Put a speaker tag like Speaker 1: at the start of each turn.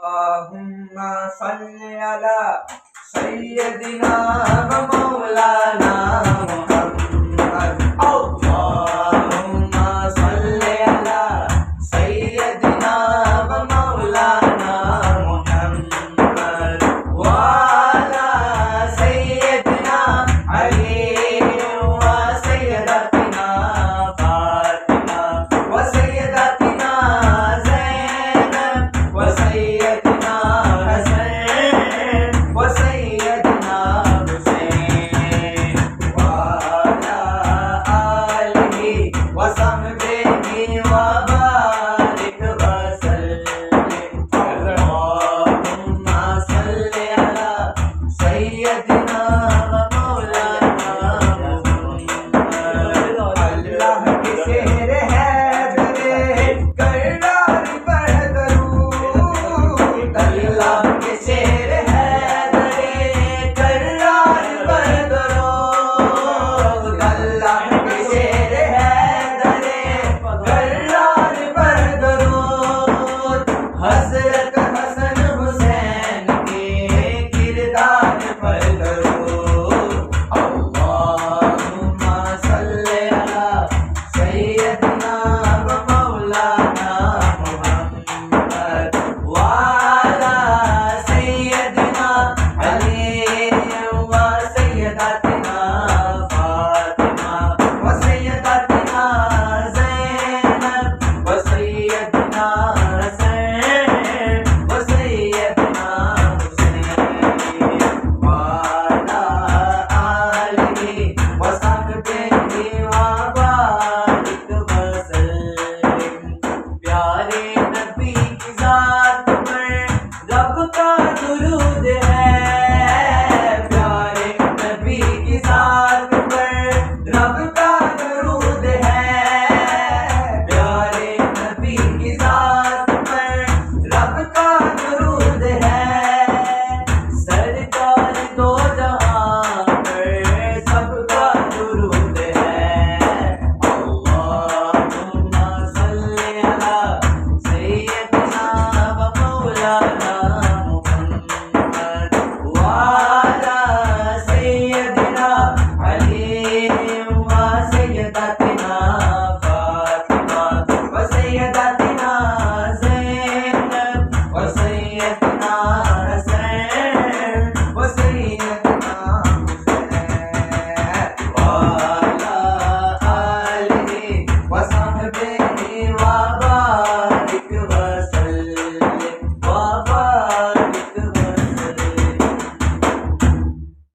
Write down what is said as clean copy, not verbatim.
Speaker 1: अल्लाहुम्मा सल्ली अला सय्यदिना व मौलाना मुहम्मद। अल्लाहुम्मा सल्ली अला सय्यदिना व मौलाना मुहम्मद व अला सय्यदिना अली व सय्यदतिना फातिमा व सय्यदतिना ज़ैनब व सय्यदना हसन व सय्यदना हुसैन व अला आलिहि व सहबिहि व बारिक व सल्लिम। अल्लाहुम्मा सल्ली अला सय्यदिना व मौलाना मुहम्मद। अल्लाह के शेर हैदरे कररार पर दरूद। अल्लाह के शेर हैदरे कररार पर दरूद। अल्लाह के शेर हैदरे कररार पर दरूद। हज़रत